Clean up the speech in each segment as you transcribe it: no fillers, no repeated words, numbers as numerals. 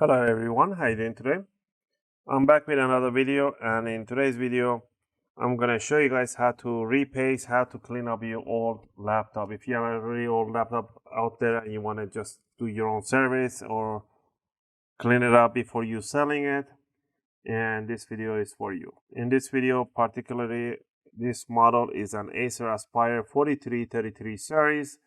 Hello everyone, how are you doing today? I'm back with another video, and in today's video I'm gonna show you guys how to repaste, how to clean up your old laptop. If you have a really old laptop out there and you want to just do your own service or clean it up before you selling it, and this video is for you. In this video particularly, this model is an Acer Aspire 4333 series,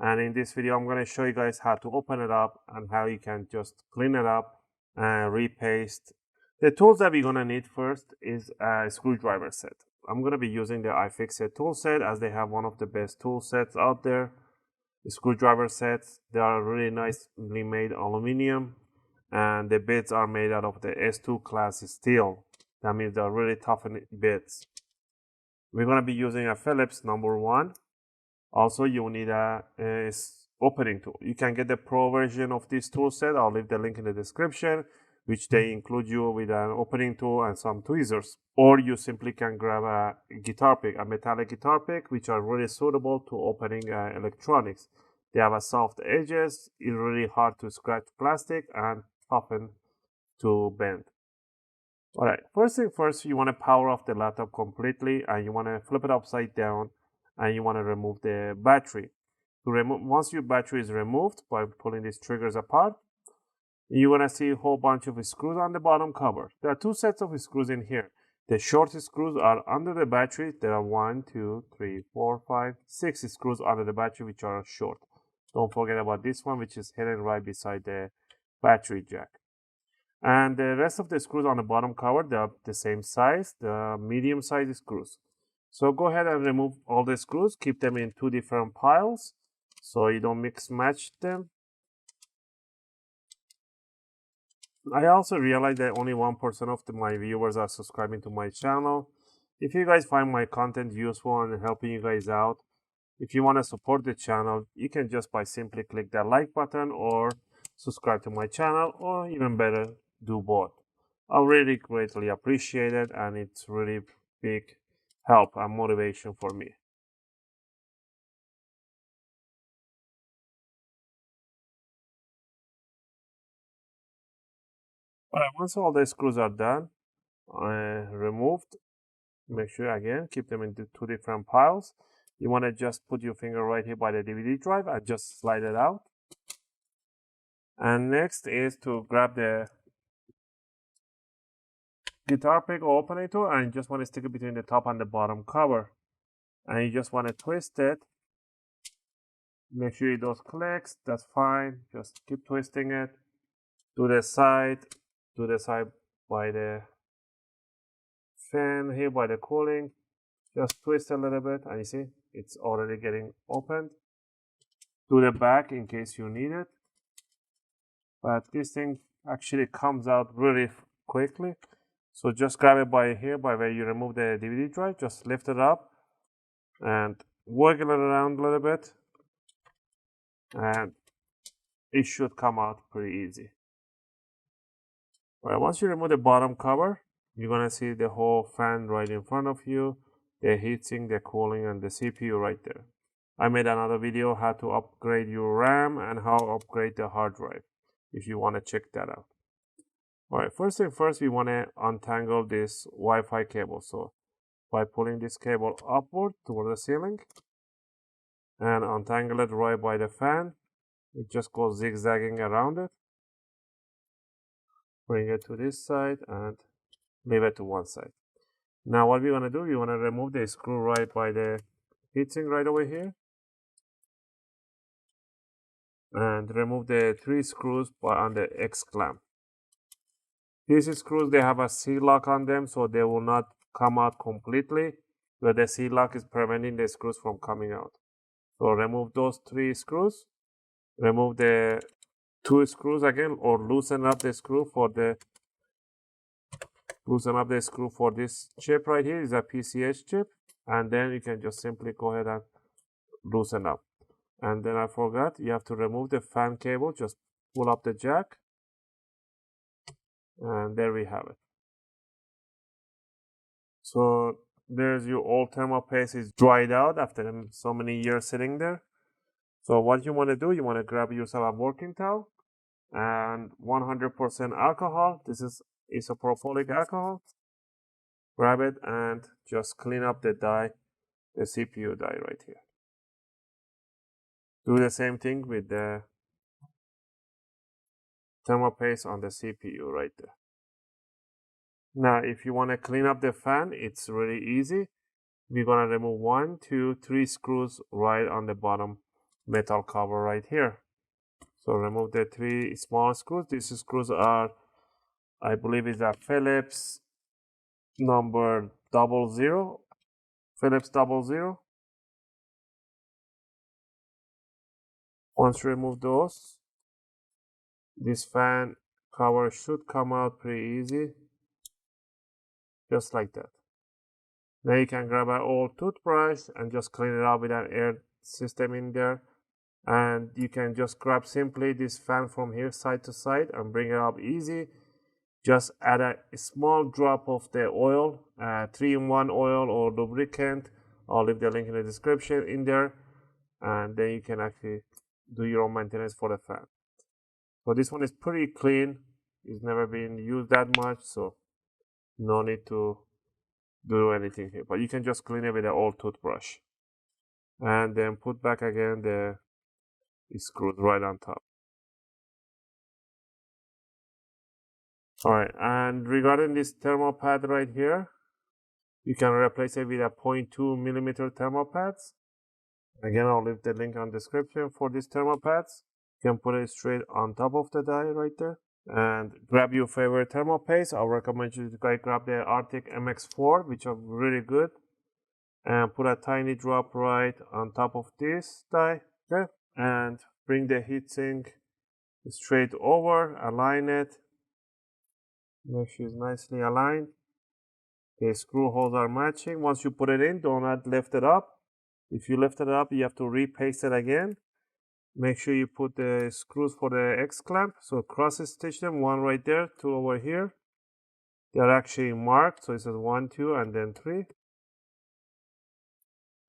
and in this video I'm going to show you guys how to open it up and how you can just clean it up and repaste. The tools that we're going to need first is a screwdriver set. I'm going to be using the UFIXTEK tool set, as they have one of the best tool sets out there. The screwdriver sets, they are really nicely made aluminum, and the bits are made out of the S2 class steel. That means they're really toughened bits. We're going to be using a Phillips #1. Also, you need a opening tool. You can get the pro version of this tool set. I'll leave the link in the description, which they include you with an opening tool and some tweezers. Or you simply can grab a guitar pick, a metallic guitar pick, which are really suitable to opening electronics. They have a soft edges. It's really hard to scratch plastic and toughen to bend. All right, first thing first, you want to power off the laptop completely, and you want to flip it upside down, and you want to remove the battery. Once your battery is removed by pulling these triggers apart, you're going to see a whole bunch of screws on the bottom cover. There are two sets of screws in here. The short screws are under the battery. There are 1, 2, 3, 4, 5, 6 screws under the battery, which are short. Don't forget about this one, which is hidden right beside the battery jack. And the rest of the screws on the bottom cover, they are the same size, the medium size screws. So go ahead and remove all the screws, keep them in two different piles so you don't mix match them. I also realized that only 1% of my viewers are subscribing to my channel. If you guys find my content useful and helping you guys out, if you want to support the channel, you can just by simply click that like button or subscribe to my channel, or even better, do both. I really greatly appreciate it, and it's really big help and motivation for me. Alright, once all the screws are done, removed, make sure again, keep them into two different piles. You want to just put your finger right here by the DVD drive and just slide it out. And next is to grab the guitar pick or opening tool, and you just want to stick it between the top and the bottom cover. And you just want to twist it. Make sure it does clicks, that's fine. Just keep twisting it. To the side by the fan here, by the cooling. Just twist a little bit, and you see it's already getting opened. To the back in case you need it. But this thing actually comes out really quickly. So just grab it by here, by where you remove the DVD drive. Just lift it up and wiggle it around a little bit, and it should come out pretty easy. Well, once you remove the bottom cover, you're gonna see the whole fan right in front of you, the heatsink, the cooling, and the CPU right there. I made another video how to upgrade your RAM and how to upgrade the hard drive, if you want to check that out. Alright, first thing first, we want to untangle this Wi-Fi cable. So by pulling this cable upward toward the ceiling and untangle it right by the fan, it just goes zigzagging around it. Bring it to this side and leave it to one side. Now what we want to do, we want to remove the screw right by the heatsink right over here, and remove the 3 screws on the X clamp. These screws, they have a C-lock on them, so they will not come out completely, but the C-lock is preventing the screws from coming out. So remove those 3 screws, remove the 2 screws again, or loosen up the screw for this chip right here. Is a PCH chip, and then you can just simply go ahead and loosen up. And then I forgot, you have to remove the fan cable. Just pull up the jack, and there we have it. So there's your old thermal paste is dried out after so many years sitting there. So what you want to do, you want to grab yourself a working towel and 100% alcohol. This is isopropylic alcohol. Grab it and just clean up the die, the CPU die right here. Do the same thing with the thermal paste on the CPU right there. Now, if you want to clean up the fan, it's really easy. We're going to remove 1, 2, 3 screws right on the bottom metal cover right here. So remove the 3 small screws. These screws are, I believe, is a Phillips number 00, Phillips 00. Once you remove those, this fan cover should come out pretty easy, just like that. Now you can grab an old toothbrush and just clean it up with an air system in there. And you can just grab simply this fan from here side to side and bring it up easy. Just add a small drop of the oil, 3-in-1 oil or lubricant. I'll leave the link in the description in there. And then you can actually do your own maintenance for the fan. So this one is pretty clean. It's never been used that much, so no need to do anything here. But you can just clean it with an old toothbrush. And then put back again the screws right on top. Alright, and regarding this thermal pad right here, you can replace it with a 0.2 millimeter thermal pads. Again, I'll leave the link on the description for these thermal pads. You can put it straight on top of the die right there. And grab your favorite thermal paste. I recommend you to grab the Arctic MX4, which are really good. And put a tiny drop right on top of this die. Okay. And bring the heatsink straight over, align it. Make sure it's nicely aligned. The screw holes are matching. Once you put it in, do not lift it up. If you lift it up, you have to repaste it again. Make sure you put the screws for the X clamp. So cross stitch them, 1 right there, 2 over here. They're actually marked, so it says 1, 2, and then 3.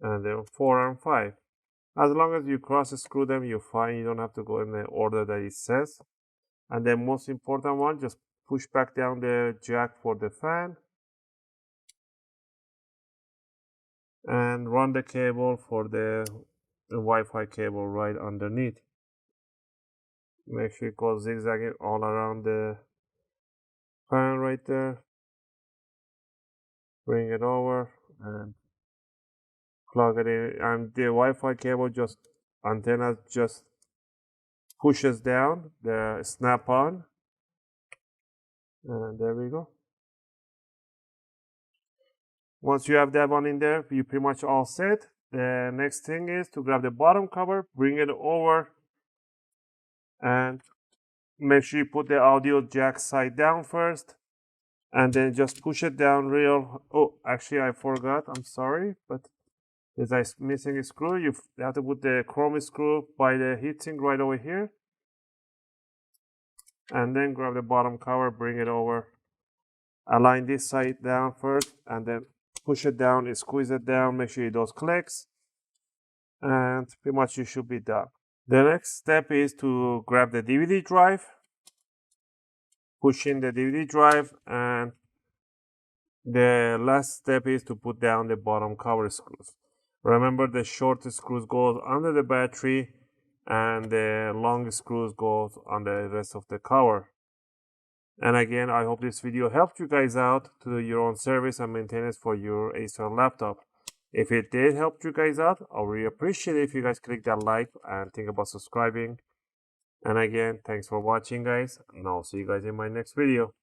And then 4 and 5. As long as you cross screw them, you're fine. You don't have to go in the order that it says. And the most important one, just push back down the jack for the fan. And run the cable for the Wi-Fi cable right underneath. Make sure it goes zigzagging all around the fan right there. Bring it over and plug it in. And the Wi-Fi cable antenna just pushes down the snap-on. And there we go. Once you have that one in there, you're pretty much all set. The next thing is to grab the bottom cover, bring it over, and make sure you put the audio jack side down first, and then just push it down real. Oh, actually I forgot, I'm sorry, but there's a missing screw. You have to put the chrome screw by the heatsink right over here, and then grab the bottom cover, bring it over, align this side down first, and then push it down and squeeze it down. Make sure it does clicks, and pretty much you should be done. The next step is to grab the DVD drive, push in the DVD drive, and the last step is to put down the bottom cover screws. Remember, the short screws goes under the battery and the long screws goes on the rest of the cover. And again, I hope this video helped you guys out to do your own service and maintenance for your Acer laptop. If it did help you guys out, I really appreciate it if you guys click that like and think about subscribing. And again, thanks for watching, guys, and I'll see you guys in my next video.